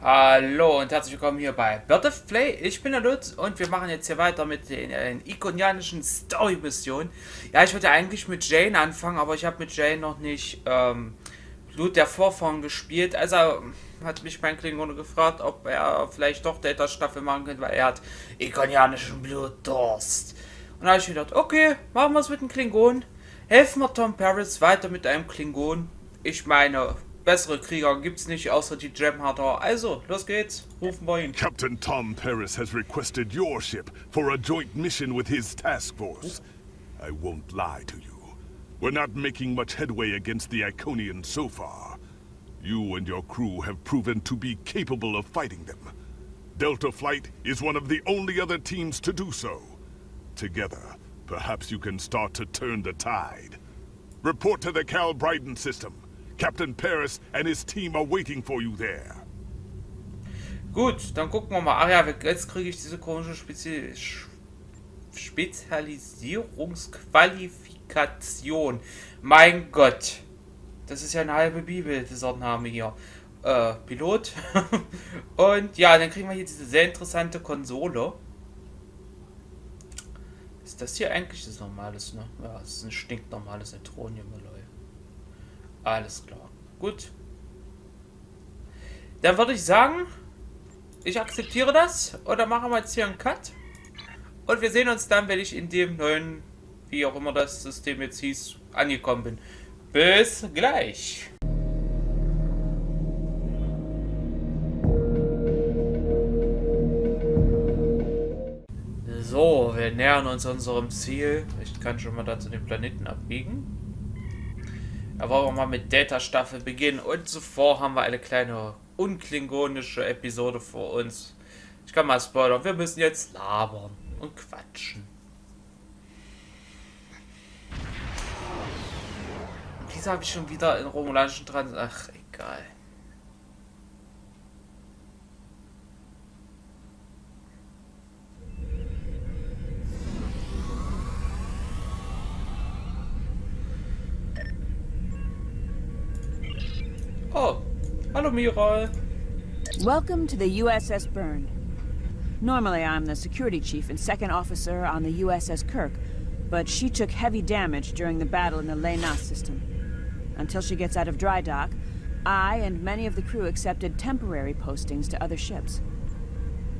Hallo und herzlich willkommen hier bei BoP Play. Ich bin der Lutz und wir machen jetzt hier weiter mit den ikonianischen Story-Missionen. Ja, ich wollte eigentlich mit Jane anfangen, aber ich habe mit Jane noch nicht Blut der Vorfahren gespielt. Also hat mich mein Klingone gefragt, ob er vielleicht doch Data-Staffel machen könnte, weil er hat ikonianischen Blutdurst. Und da habe ich mir gedacht, okay, machen wir es mit dem Klingon. Helfen wir Tom Paris weiter mit einem Klingon. Ich meine, bessere Krieger gibt's nicht, außer die Gemharder. Also, los geht's. Rufen wir ihn. Captain Tom Paris has requested your ship for a joint mission with his task force. I won't lie to you. We're not making much headway against the Iconians so far. You and your crew have proven to be capable of fighting them. Delta Flight is one of the only other teams to do so. Together, perhaps you can start to turn the tide. Report to the Cal Bryden system. Captain Paris and his team are waiting for you there. Gut, dann gucken wir mal. Ach ja, jetzt kriege ich diese komische Spezialisierungsqualifikation. Mein Gott. Das ist ja eine halbe Bibel, dieser Name hier. Pilot. Und ja, dann kriegen wir hier diese sehr interessante Konsole. Ist das hier eigentlich das Normales, ne? Ja, das ist ein stinknormales Neutronium-Alloy. Alles klar. Gut. Dann würde ich sagen, ich akzeptiere das. Und dann machen wir jetzt hier einen Cut. Und wir sehen uns dann, wenn ich in dem neuen, wie auch immer das System jetzt hieß, angekommen bin. Bis gleich. So, wir nähern uns unserem Ziel. Ich kann schon mal da zu dem Planeten abbiegen. Da wollen wir mal mit Data-Staffel beginnen. Und zuvor haben wir eine kleine unklingonische Episode vor uns. Ich kann mal spoilern. Wir müssen jetzt labern und quatschen. Wieso habe ich schon wieder in romulanischen Trans... Ach, egal. Oh, hello, Herold. Welcome to the USS Byrne. Normally, I'm the security chief and second officer on the USS Kirk, but she took heavy damage during the battle in the Lena system. Until she gets out of dry dock, I and many of the crew accepted temporary postings to other ships.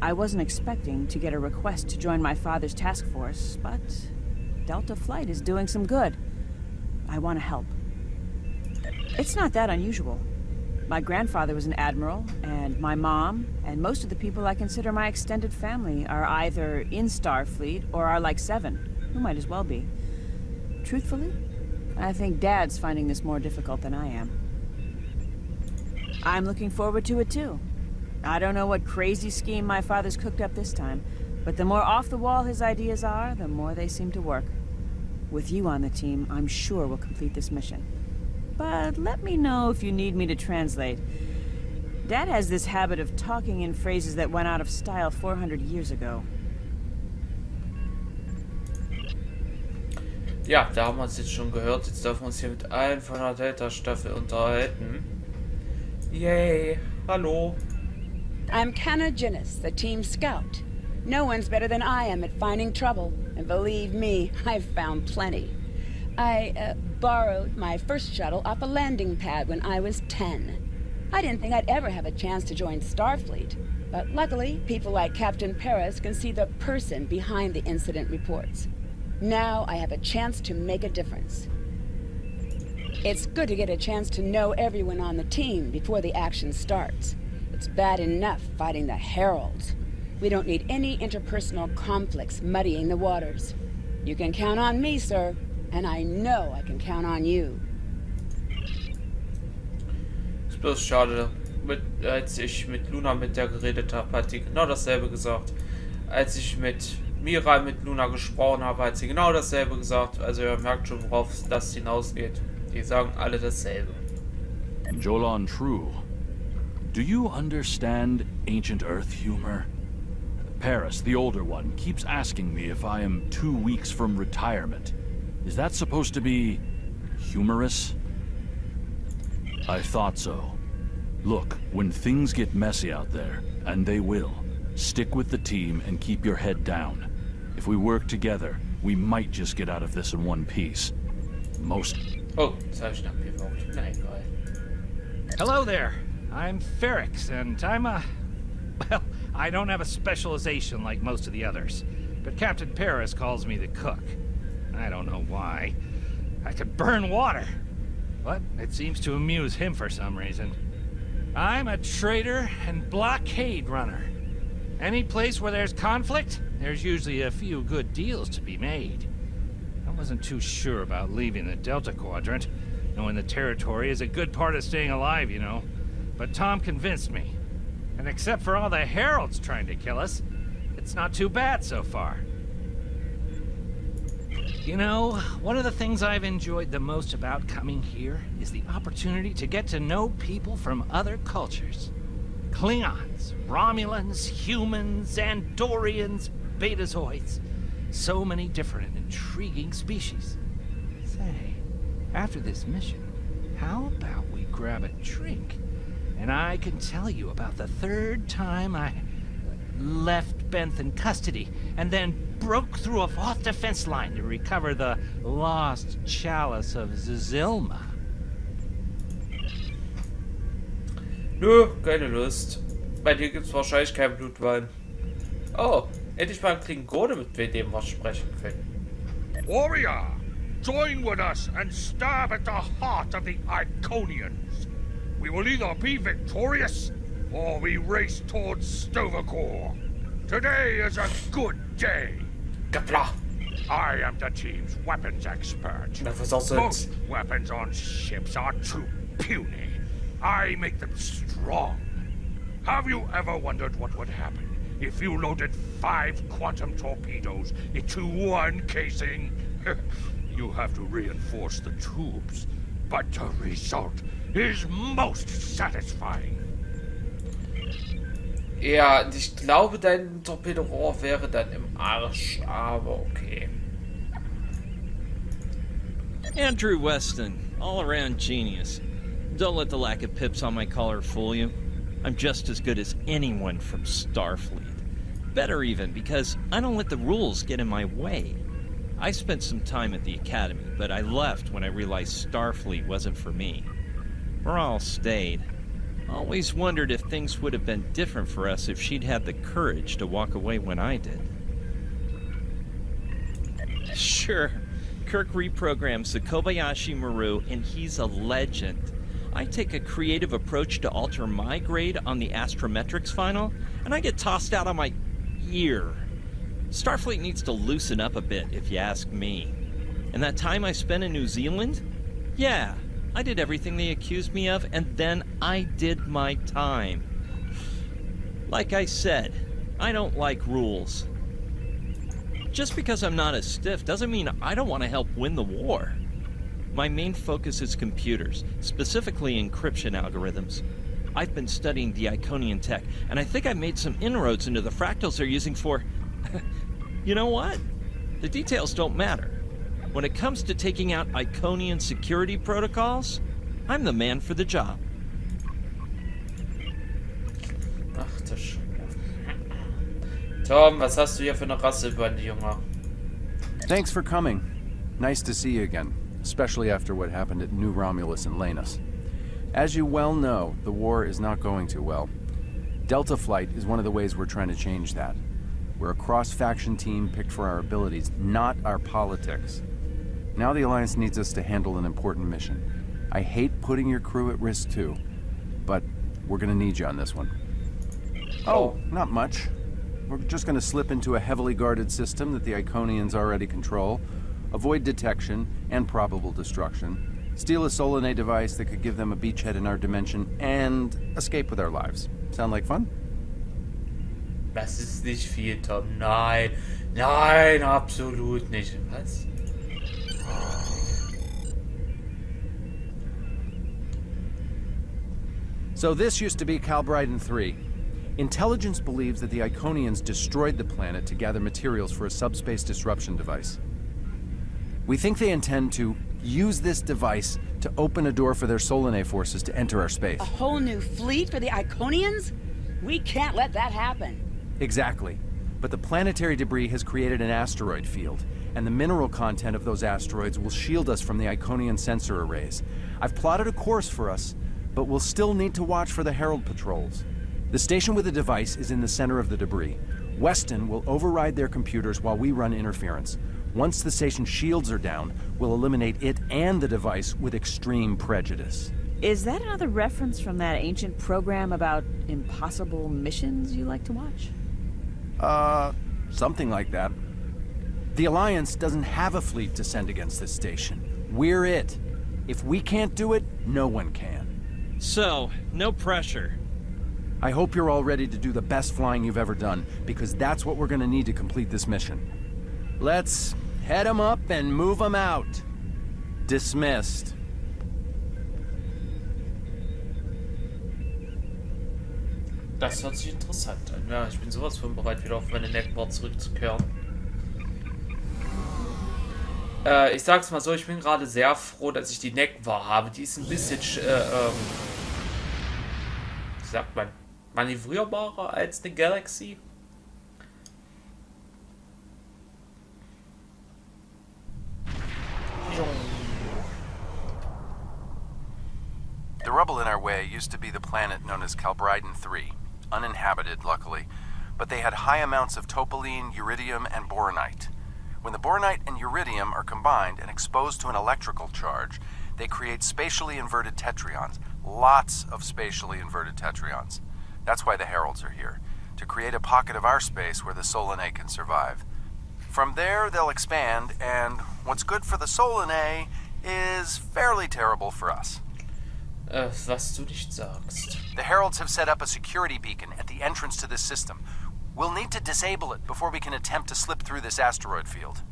I wasn't expecting to get a request to join my father's task force, but Delta Flight is doing some good. I want to help. It's not that unusual. My grandfather was an admiral, and my mom, and most of the people I consider my extended family are either in Starfleet or are like Seven, who might as well be. Truthfully, I think Dad's finding this more difficult than I am. I'm looking forward to it too. I don't know what crazy scheme my father's cooked up this time, but the more off-the-wall his ideas are, the more they seem to work. With you on the team, I'm sure we'll complete this mission. But let me know if you need me to translate. Dad has this habit of talking in phrases that went out of style 400 years ago. Ja, da haben wir uns jetzt schon gehört. Jetzt dürfen wir uns hier mit allen von der Delta-Staffel unterhalten. Yay, hallo. I'm Kanal, the team scout. No one's better than I am at finding trouble. And believe me, I've found plenty. I borrowed my first shuttle off a landing pad when I was 10. I didn't think I'd ever have a chance to join Starfleet, but luckily, people like Captain Paris can see the person behind the incident reports. Now I have a chance to make a difference. It's good to get a chance to know everyone on the team before the action starts. It's bad enough fighting the Herolds. We don't need any interpersonal conflicts muddying the waters. You can count on me, sir. And I know I can count on you. Ist bloß schade. Als ich mit Luna mit der geredet habe, hat sie genau dasselbe gesagt. Als ich mit Mira mit Luna gesprochen habe, hat sie genau dasselbe gesagt. Also ihr merkt schon, worauf das hinausgeht. Die sagen alle dasselbe. Jolan True, do you understand ancient Earth humor? Paris, the older one, keeps asking me if I am 2 weeks from retirement. Is that supposed to be humorous? I thought so. Look, when things get messy out there, and they will, stick with the team and keep your head down. If we work together, we might just get out of this in one piece. Most... Oh, das habe ich noch gewollt. Na egal. Hello there. I'm Ferrix, and I'm a... Well, I don't have a specialization like most of the others, but Captain Paris calls me the cook. I don't know why. I could burn water, but it seems to amuse him for some reason. I'm a trader and blockade runner. Any place where there's conflict, there's usually a few good deals to be made. I wasn't too sure about leaving the Delta Quadrant, knowing the territory is a good part of staying alive, you know. But Tom convinced me. And except for all the Herolds trying to kill us, it's not too bad so far. You know, one of the things I've enjoyed the most about coming here is the opportunity to get to know people from other cultures. Klingons, Romulans, humans, Andorians, Betazoids. So many different and intriguing species. Say, after this mission, how about we grab a drink? And I can tell you about the third time I left Benth in custody, and then broke through a Voth defense line to recover the lost chalice of Zilma. Nö, keine Lust. Bei dir gibt's wahrscheinlich kein Blutwein. Oh, endlich mal ein Klingone, mit dem wir sprechen können. Warrior, join with us and stab at the heart of the Iconians. We will either be victorious, or we race towards Stovercore. Today is a good day. Qapla. I am the team's weapons expert. Das was auch so. Most weapons on ships are too puny. I make them strong. Have you ever wondered what would happen if you loaded 5 quantum torpedoes into one casing? You have to reinforce the tubes, but the result is most satisfying. Ja, und ich glaube, dein Torpedorohr wäre dann im Arsch, aber okay. Andrew Weston, all-around genius. Don't let the lack of pips on my collar fool you. I'm just as good as anyone from Starfleet. Better even, because I don't let the rules get in my way. I spent some time at the Academy, but I left when I realized Starfleet wasn't for me. Morale stayed. Always wondered if things would have been different for us if she'd had the courage to walk away when I did. Sure, Kirk reprograms the Kobayashi Maru, and he's a legend. I take a creative approach to alter my grade on the astrometrics final, and I get tossed out on my ear. Starfleet needs to loosen up a bit, if you ask me. And that time I spent in New Zealand? Yeah, I did everything they accused me of, and then I did my time. Like I said, I don't like rules. Just because I'm not as stiff doesn't mean I don't want to help win the war. My main focus is computers, specifically encryption algorithms. I've been studying the Iconian tech, and I think I've made some inroads into the fractals they're using for... You know what? The details don't matter. When it comes to taking out Iconian security protocols, I'm the man for the job. Ach, das schon. Tom, was hast du hier für eine Rassebande, Junge? Thanks for coming. Nice to see you again, especially after what happened at New Romulus and Lanus. As you well know, the war is not going too well. Delta Flight is one of the ways we're trying to change that. We're a cross-faction team picked for our abilities, not our politics. Now the Alliance needs us to handle an important mission. I hate putting your crew at risk too, but we're gonna need you on this one. Oh, not much. We're just gonna slip into a heavily guarded system that the Iconians already control, avoid detection and probable destruction, steal a Solonae device that could give them a beachhead in our dimension, and escape with our lives. Sound like fun? Das ist nicht viel, Tom. Nein. Nein, absolut nicht. Was? So this used to be Calbriden 3. Intelligence believes that the Iconians destroyed the planet to gather materials for a subspace disruption device. We think they intend to use this device to open a door for their Solonae forces to enter our space. A whole new fleet for the Iconians? We can't let that happen. Exactly. But the planetary debris has created an asteroid field, and the mineral content of those asteroids will shield us from the Iconian sensor arrays. I've plotted a course for us, but we'll still need to watch for the Herold patrols. The station with the device is in the center of the debris. Weston will override their computers while we run interference. Once the station's shields are down, we'll eliminate it and the device with extreme prejudice. Is that another reference from that ancient program about impossible missions you like to watch? Something like that. The Alliance doesn't have a fleet to send against this station. We're it. If we can't do it, no one can. So, no pressure. I hope you're all ready to do the best flying you've ever done, because that's what we're gonna need to complete this mission. Let's head 'em up and move 'em out. Dismissed. Das hört sich interessant an. Ja, ich bin sowas von bereit, wieder auf meine Neckbar zurückzukehren. Ich sag's mal so, ich bin gerade sehr froh, dass ich die Neckbar habe. Die ist ein bisschen, wie sagt man, manövrierbarer als eine Galaxy. The rubble in our way used to be the planet known as Calbryden 3, uninhabited, luckily, but they had high amounts of topoline, uridium, and boronite. When the boronite and uridium are combined and exposed to an electrical charge, they create spatially inverted tetraons, lots of spatially inverted tetraons. That's why the Herolds are here, to create a pocket of our space where the Solonae can survive. From there, they'll expand, and what's good for the Solonae is fairly terrible for us. Was du nicht sagst. The Herolds have set up a security beacon at the entrance to this system. We'll need to disable it before we can attempt to slip through this asteroid field.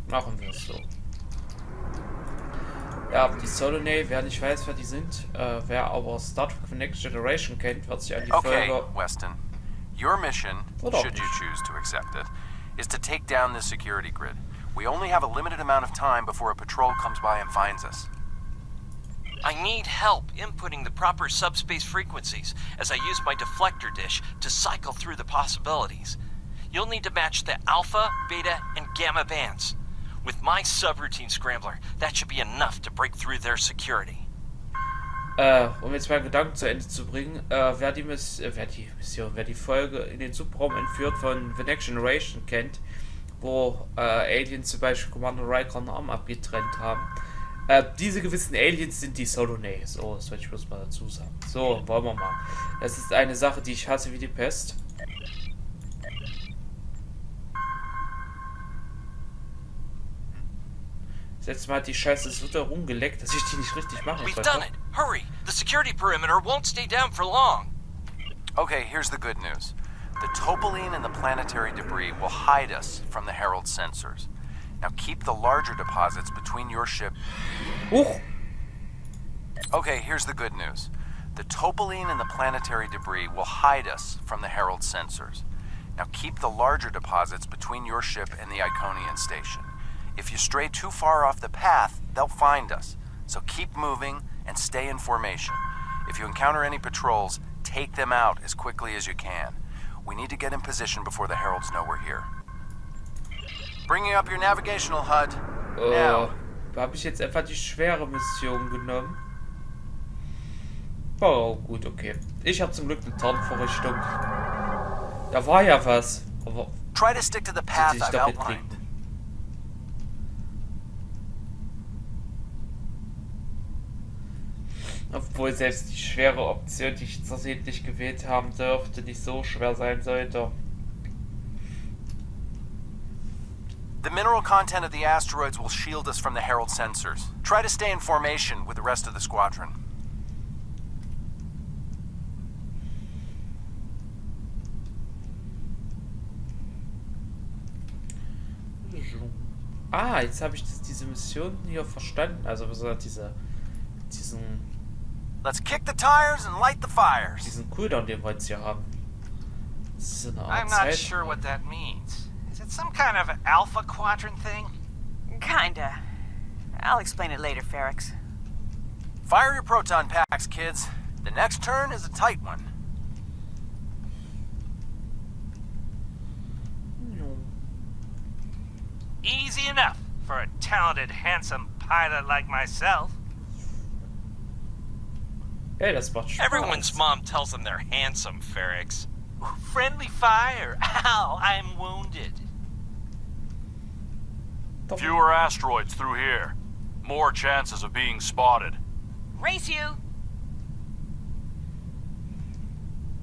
Machen wir es so. Ja, die Solonae, wer nicht weiß, wer die sind, wer aber Star Trek The Next Generation kennt, wird sich an die Folge... Weston. Your mission, Oder should you choose to accept it, is to take down this security grid. We only have a limited amount of time before a patrol comes by and finds us. I need help inputting the proper subspace frequencies as I use my deflector dish to cycle through the possibilities. You'll need to match the alpha, beta, and gamma bands. With my subroutine scrambler, that should be enough to break through their security. Jetzt meinen Gedanken zu Ende zu bringen, wer die Folge in den Subraum entführt von The Next Generation kennt, wo Aliens zum Beispiel Commander Riker einen Arm abgetrennt haben. Diese gewissen Aliens sind die Solonae. So, das wollte ich bloß mal dazu sagen. So, wollen wir mal. Das ist eine Sache, die ich hasse wie die Pest. Das letzte Mal hat die Scheiße so da rumgeleckt, dass ich die nicht richtig machen We've konnte. done it! Hurry! The security perimeter won't stay down for long. Okay, here's the good news. The topoline and the planetary debris will hide us from the Herold sensors. Now keep the larger deposits between your ship... Okay, here's the good news. The topoline and the planetary debris will hide us from the Herold sensors. Now keep the larger deposits between your ship and the Iconian station. If you stray too far off the path, they'll find us. So keep moving and stay in formation. If you encounter any patrols, take them out as quickly as you can. We need to get in position before the Herolds know we're here. Bringing up your navigational HUD. Now. Habe ich jetzt einfach die schwere Mission genommen? Oh, gut, okay. Ich habe zum Glück eine Tarnvorrichtung. Da war ja was. Aber try to stick to the path I've outlined. Obwohl selbst die schwere Option, die ich versehentlich gewählt haben dürfte, nicht so schwer sein sollte. The mineral content of the asteroids will shield us from the Herold sensors. Try to stay in formation with the rest of the squadron. Ah, jetzt habe ich diese Mission hier verstanden. Also diesen Let's kick the tires and light the fires. Diesen Cooldown, den wir jetzt hier haben. Das ist eine Art I'm not sure what that means. Is it some kind of alpha quadrant thing? Kinda. I'll explain it later, Ferrix. Fire your proton packs, kids. The next turn is a tight one. Easy enough for a talented, handsome pilot like myself. Hey, das macht Spaß. Everyone's mom tells them they're handsome, Ferrix. Friendly fire. Ow, I'm wounded. Fewer asteroids through here. More chances of being spotted. Race you!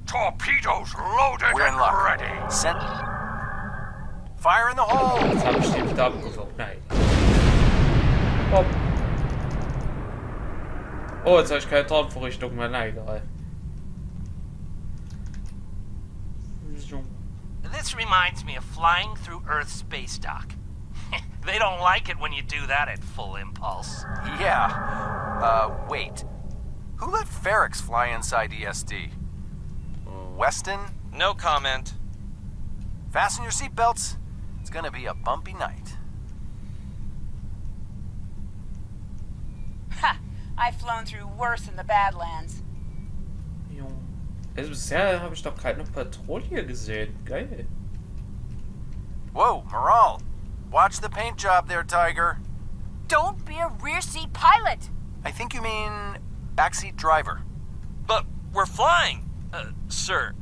Torpedoes loaded We're in and luck. ready. Send. Fire in the hole! Jetzt habe ich den wieder abgewürgt. Nein. Hopp. Oh, jetzt habe ich keine Tarnvorrichtung mehr. Na egal. This reminds me of flying through Earth's space dock. They don't like it when you do that at full impulse. Yeah. Wait. Who let Ferrix fly inside ESD? Weston? No comment. Fasten your seatbelts. It's gonna be a bumpy night. Ha! I've flown through worse in the Badlands. Jo. Also bisher habe ich doch keine Patrouille gesehen. Geil. Whoa, Moral. Watch the paint job there, Tiger. Don't be a rear seat pilot! I think you mean backseat driver. But we're flying, sir.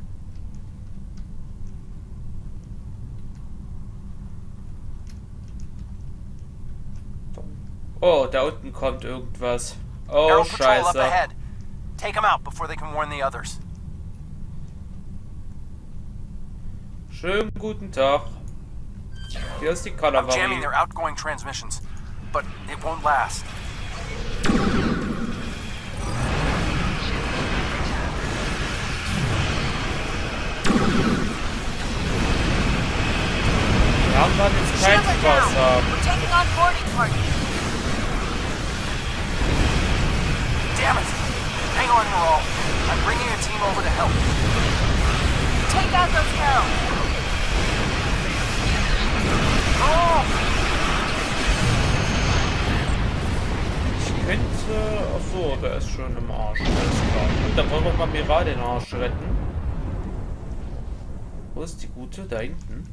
Oh, da unten kommt irgendwas. Oh, Herold patrol up scheiße. ahead. Take them out before they can warn the others. Schönen guten Tag. Hier ist die I'm jamming Kalavierie. their outgoing transmissions, but it won't last. Wir haben dann jetzt kein Spaß haben. We're taking on boarding party. Damn it! Hang on, Moral. I'm bringing a team over to help. Take out those Heralds. Oh! Ich könnte... Achso, der ist schon im Arsch. Alles klar. Und dann wollen wir mal Miral den Arsch retten. Wo ist die gute? Da hinten.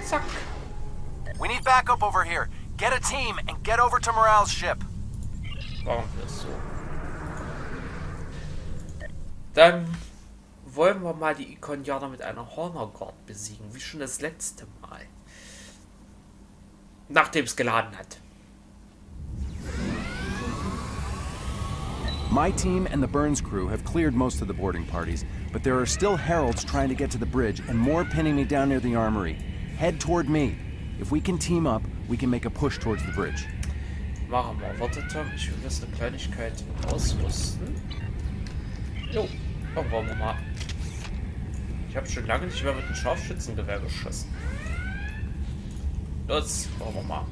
Zack. We need backup over here. Get a team and get over to Morale's ship. Machen wir es so. Dann wollen wir mal die Ikonianer mit einer Honor Guard besiegen, wie schon das letzte Mal. Nachdem es geladen hat. My team and the Burns crew have cleared most of the boarding parties, but there are still Heralds trying to get to the bridge and more pinning me down near the armory. Head toward me. If we can team up, we can make a push towards the bridge. Machen wir. Wartet, ich will jetzt eine Kleinigkeit ausrüsten. Jo, dann wollen wir mal. Ich habe schon lange nicht mehr mit dem Scharfschützengewehr geschossen. Los, wollen wir mal.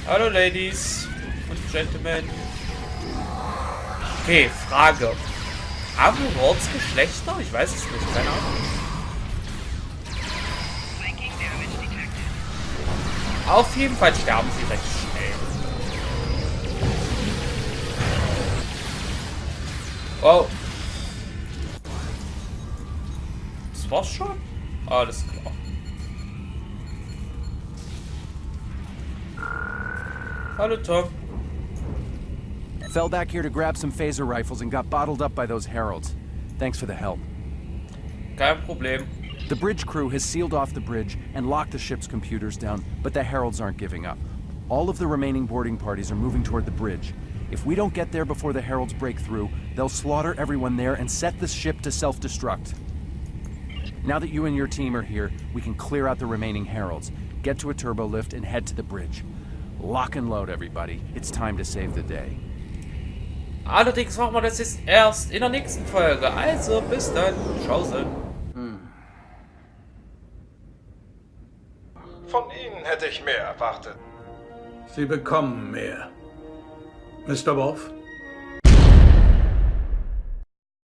Hallo Ladies und Gentlemen. Okay, Frage. Haben Herolds Geschlechter? Ich weiß es nicht, keine Ahnung. Auf jeden Fall sterben sie recht schnell. Oh. Das war's schon? Alles klar. Hallo Tom. Fell back here to grab some phaser rifles and got bottled up by those Heralds. Thanks for the help. Kein Problem. The bridge crew has sealed off the bridge and locked the ship's computers down, but the Heralds aren't giving up. All of the remaining boarding parties are moving toward the bridge. If we don't get there before the Heralds break through, they'll slaughter everyone there and set the ship to self-destruct. Now that you and your team are here, we can clear out the remaining Heralds, get to a turbo lift, and head to the bridge. Lock and load, everybody. It's time to save the day. Allerdings machen wir das jetzt erst in der nächsten Folge. Also bis dann. Tschaußen. Von Ihnen hätte ich mehr erwartet. Sie bekommen mehr. Mr. Worf?